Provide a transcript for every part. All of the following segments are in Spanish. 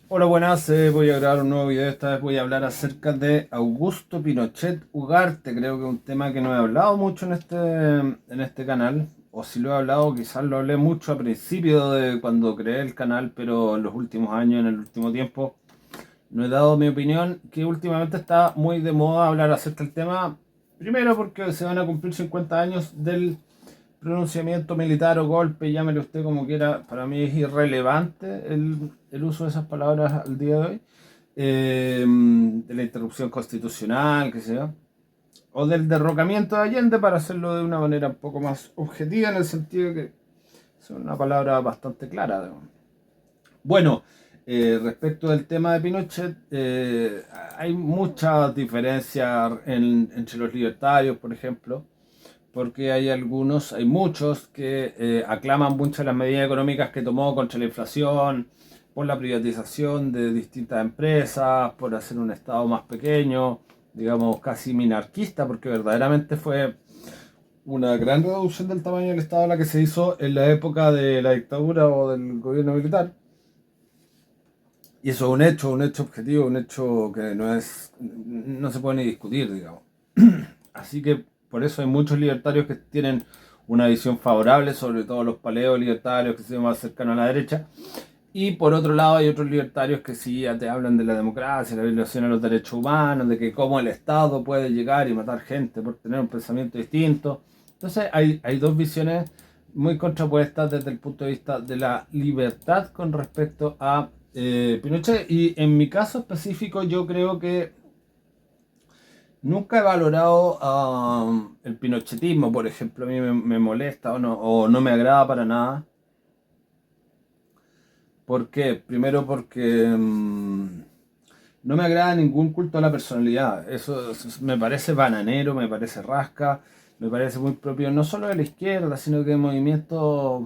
Hola, buenas. Voy a grabar un nuevo video. Esta vez voy a hablar acerca de Augusto Pinochet Ugarte. Creo que es un tema que no he hablado mucho en este canal. O si lo he hablado, quizás lo hablé mucho a principio de cuando creé el canal, pero en los últimos años, en el último tiempo, no he dado mi opinión, que últimamente está muy de moda hablar acerca del tema. Primero porque se van a cumplir 50 años del pronunciamiento militar o golpe, llámele usted como quiera. Para mí es irrelevante el uso de esas palabras al día de hoy. De la interrupción constitucional, que sea, o del derrocamiento de Allende, para hacerlo de una manera un poco más objetiva, en el sentido de que es una palabra bastante clara. Bueno, respecto del tema de Pinochet, hay muchas diferencias entre los libertarios, por ejemplo, porque hay muchos que aclaman mucho las medidas económicas que tomó contra la inflación, por la privatización de distintas empresas, por hacer un Estado más pequeño, digamos casi minarquista, porque verdaderamente fue una gran reducción del tamaño del Estado la que se hizo en la época de la dictadura o del gobierno militar. Y eso es un hecho objetivo, un hecho que no se puede ni discutir, digamos. Así que por eso hay muchos libertarios que tienen una visión favorable, sobre todo los paleos libertarios que se ven más cercanos a la derecha. Y por otro lado hay otros libertarios que sí ya te hablan de la democracia, la violación a los derechos humanos, de que cómo el Estado puede llegar y matar gente por tener un pensamiento distinto. Entonces hay dos visiones muy contrapuestas desde el punto de vista de la libertad con respecto a Pinochet. Y en mi caso específico yo creo que nunca he valorado el pinochetismo, por ejemplo. A mí me molesta o no me agrada para nada. ¿Por qué? Primero porque no me agrada ningún culto a la personalidad. Eso me parece bananero, me parece rasca, me parece muy propio no solo de la izquierda, sino que de movimientos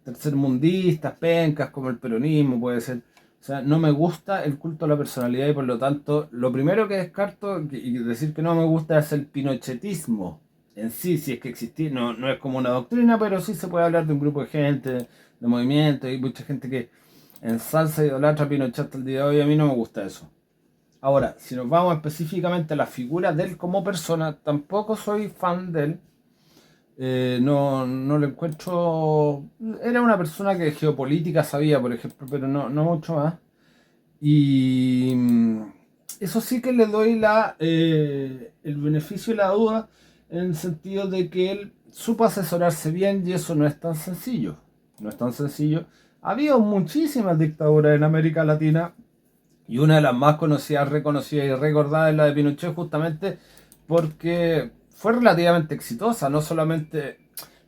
tercermundistas, pencas, como el peronismo puede ser. O sea, no me gusta el culto a la personalidad y por lo tanto, lo primero que descarto y decir que no me gusta es el pinochetismo en sí, si es que existía. No, no es como una doctrina, pero sí se puede hablar de un grupo de gente, de movimiento. Hay mucha gente que ensalza y idolatra a Pinochet hasta el día de hoy. A mí no me gusta eso. Ahora, si nos vamos específicamente a la figura de él como persona, tampoco soy fan de él. No le encuentro. Era una persona que de geopolítica sabía, por ejemplo, pero no mucho más. Y eso sí que le doy el beneficio de la duda, en el sentido de que él supo asesorarse bien y eso no es tan sencillo. No es tan sencillo. Ha habido muchísimas dictaduras en América Latina y una de las más conocidas, reconocidas y recordadas es la de Pinochet, justamente porque fue relativamente exitosa. No solamente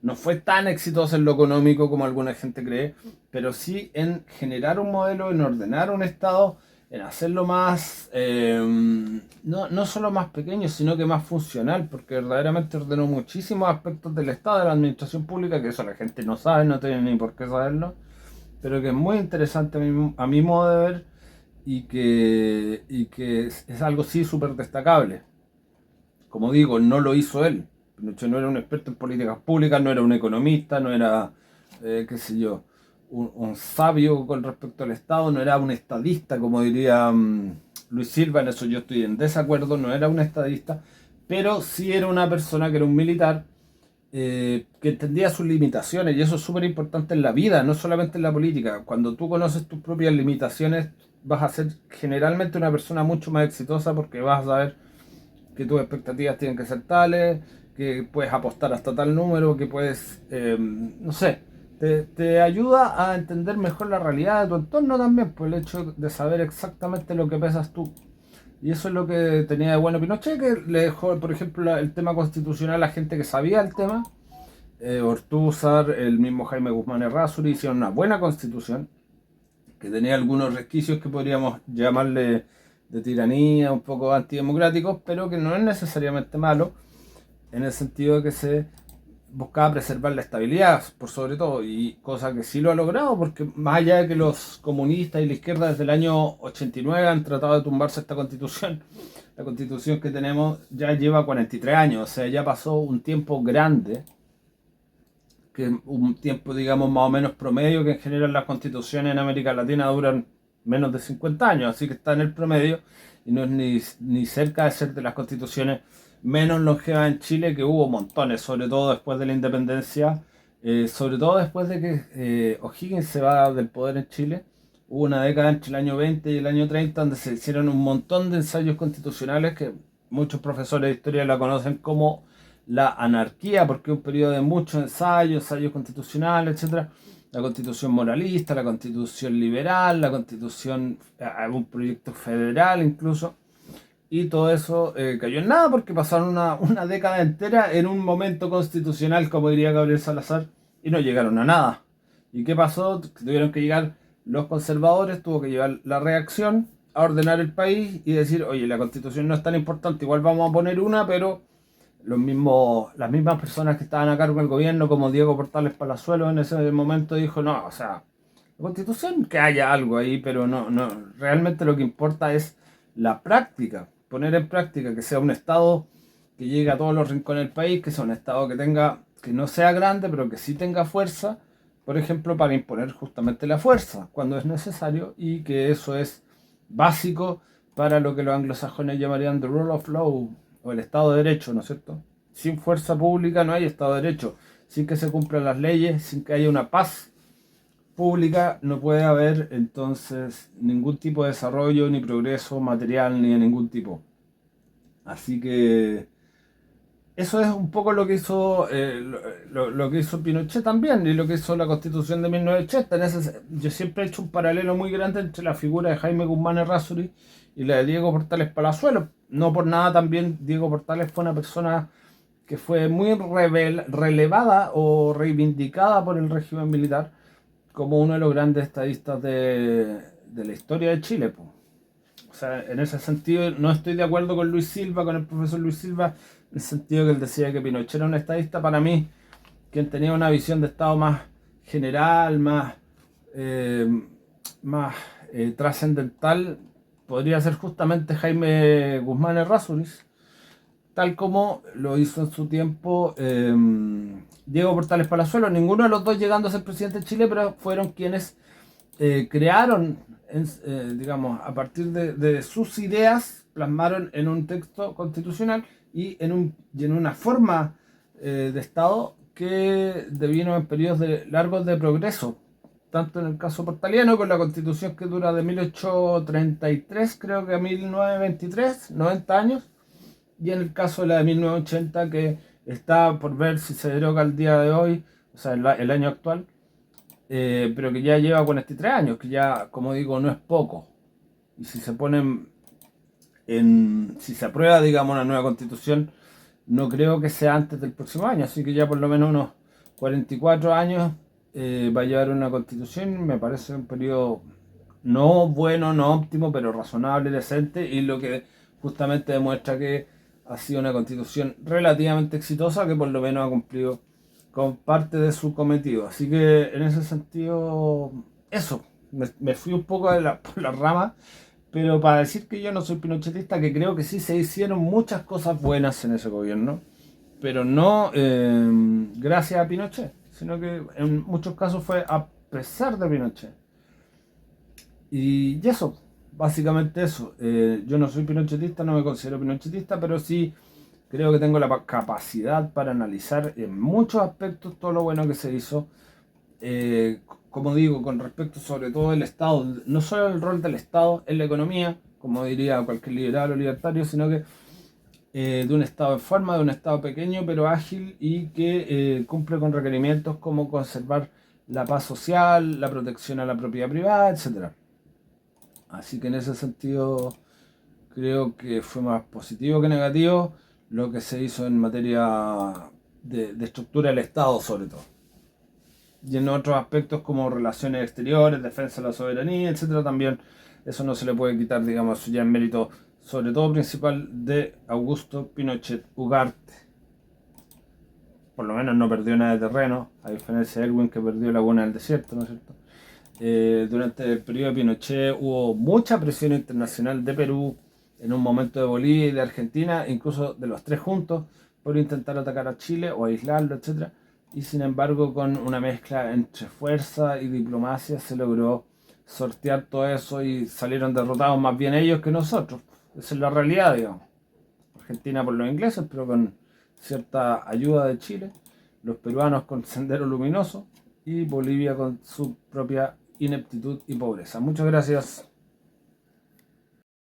no fue tan exitosa en lo económico como alguna gente cree, pero sí en generar un modelo, en ordenar un Estado, en hacerlo más, no solo más pequeño, sino que más funcional, porque verdaderamente ordenó muchísimos aspectos del Estado, de la administración pública, que eso la gente no sabe, no tiene ni por qué saberlo, pero que es muy interesante a mi modo de ver y que es algo sí súper destacable. Como digo, no lo hizo él. Pinochet no era un experto en políticas públicas, no era un economista, no era, qué sé yo, un sabio con respecto al Estado, no era un estadista, como diría Luis Silva. En eso yo estoy en desacuerdo. No era un estadista, pero sí era una persona que era un militar, que entendía sus limitaciones, y eso es súper importante en la vida, no solamente en la política. Cuando tú conoces tus propias limitaciones, vas a ser generalmente una persona mucho más exitosa, porque vas a saber que tus expectativas tienen que ser tales, que puedes apostar hasta tal número, que puedes, no sé, te ayuda a entender mejor la realidad de tu entorno también, por el hecho de saber exactamente lo que pesas tú. Y eso es lo que tenía de bueno Pinochet, que le dejó, por ejemplo, el tema constitucional a gente que sabía el tema. Ortúzar, el mismo Jaime Guzmán Errázuriz hicieron una buena constitución que tenía algunos resquicios que podríamos llamarle de tiranía, un poco antidemocráticos, pero que no es necesariamente malo, en el sentido de que se buscaba preservar la estabilidad, por sobre todo, y cosa que sí lo ha logrado, porque más allá de que los comunistas y la izquierda desde el año 89 han tratado de tumbarse esta constitución, la constitución que tenemos ya lleva 43 años, o sea, ya pasó un tiempo grande, que un tiempo, digamos, más o menos promedio, que en general las constituciones en América Latina duran menos de 50 años, así que está en el promedio y no es ni cerca de ser de las constituciones menos longevas en Chile, que hubo montones, sobre todo después de la independencia, sobre todo después de que O'Higgins se va del poder en Chile. Hubo una década entre el año 20 y el año 30 donde se hicieron un montón de ensayos constitucionales que muchos profesores de historia la conocen como la anarquía, porque es un periodo de muchos ensayos, ensayos constitucionales, etcétera. La constitución moralista, la constitución liberal, la constitución, un proyecto federal incluso, y todo eso cayó en nada porque pasaron una década entera en un momento constitucional, como diría Gabriel Salazar, y no llegaron a nada. ¿Y qué pasó? Tuvieron que llegar los conservadores, tuvo que llevar la reacción a ordenar el país y decir, oye, la constitución no es tan importante, igual vamos a poner una, pero las mismas personas que estaban a cargo del gobierno, como Diego Portales Palazuelos en ese momento, dijo, no, o sea, la constitución, que haya algo ahí, pero no, realmente lo que importa es la práctica, poner en práctica que sea un Estado que llegue a todos los rincones del país, que sea un Estado que no sea grande, pero que sí tenga fuerza, por ejemplo, para imponer justamente la fuerza cuando es necesario, y que eso es básico para lo que los anglosajones llamarían the rule of law, o el Estado de Derecho, ¿no es cierto? Sin fuerza pública no hay Estado de Derecho, sin que se cumplan las leyes, sin que haya una paz pública, no puede haber entonces ningún tipo de desarrollo ni progreso material ni de ningún tipo. Así que eso es un poco lo que hizo lo que hizo Pinochet también y lo que hizo la Constitución de 1980. Yo siempre he hecho un paralelo muy grande entre la figura de Jaime Guzmán Errázuriz y la de Diego Portales Palazuelos. No por nada también Diego Portales fue una persona que fue muy relevada o reivindicada por el régimen militar como uno de los grandes estadistas de la historia de Chile. Po. O sea, en ese sentido no estoy de acuerdo con Luis Silva, con el profesor Luis Silva, en el sentido que él decía que Pinochet era un estadista. Para mí, quien tenía una visión de Estado más general, eh, más trascendental, podría ser justamente Jaime Guzmán Errázuriz, tal como lo hizo en su tiempo Diego Portales Palazuelos. Ninguno de los dos llegando a ser presidente de Chile, pero fueron quienes crearon, digamos, a partir de sus ideas, plasmaron en un texto constitucional y en una forma de Estado que devino en periodos largos de progreso. Tanto en el caso portaliano, con la constitución que dura de 1833, creo que a 1923, 90 años, y en el caso de la de 1980, que está por ver si se deroga el día de hoy, o sea, el año actual, pero que ya lleva 43 años, que ya, como digo, no es poco. Y si se ponen si se aprueba, digamos, una nueva constitución, no creo que sea antes del próximo año, así que ya por lo menos unos 44 años va a llevar una constitución, me parece un periodo no bueno, no óptimo, pero razonable, decente, y lo que justamente demuestra que ha sido una constitución relativamente exitosa, que por lo menos ha cumplido con parte de su cometido. Así que en ese sentido, eso, me fui un poco por la rama, pero para decir que yo no soy pinochetista, que creo que sí se hicieron muchas cosas buenas en ese gobierno, pero no gracias a Pinochet, sino que en muchos casos fue a pesar de Pinochet. Y eso, básicamente eso. Yo no soy pinochetista, no me considero pinochetista, pero sí creo que tengo la capacidad para analizar en muchos aspectos todo lo bueno que se hizo. Como digo, con respecto sobre todo al Estado, no solo el rol del Estado en la economía, como diría cualquier liberal o libertario, sino que de un Estado en forma, de un Estado pequeño pero ágil y que cumple con requerimientos como conservar la paz social, la protección a la propiedad privada, etcétera. Así que en ese sentido creo que fue más positivo que negativo lo que se hizo en materia de estructura del Estado sobre todo. Y en otros aspectos como relaciones exteriores, defensa de la soberanía, etcétera, también eso no se le puede quitar, digamos, ya en mérito sobre todo principal de Augusto Pinochet Ugarte. Por lo menos no perdió nada de terreno, a diferencia de Erwin que perdió Laguna del Desierto, ¿no es cierto? Durante el periodo de Pinochet hubo mucha presión internacional de Perú, en un momento de Bolivia y de Argentina, incluso de los tres juntos, por intentar atacar a Chile o aislarlo, etc. Y sin embargo, con una mezcla entre fuerza y diplomacia se logró sortear todo eso y salieron derrotados más bien ellos que nosotros. Esa es la realidad, digamos. Argentina por los ingleses, pero con cierta ayuda de Chile, los peruanos con Sendero Luminoso y Bolivia con su propia ineptitud y pobreza. Muchas gracias.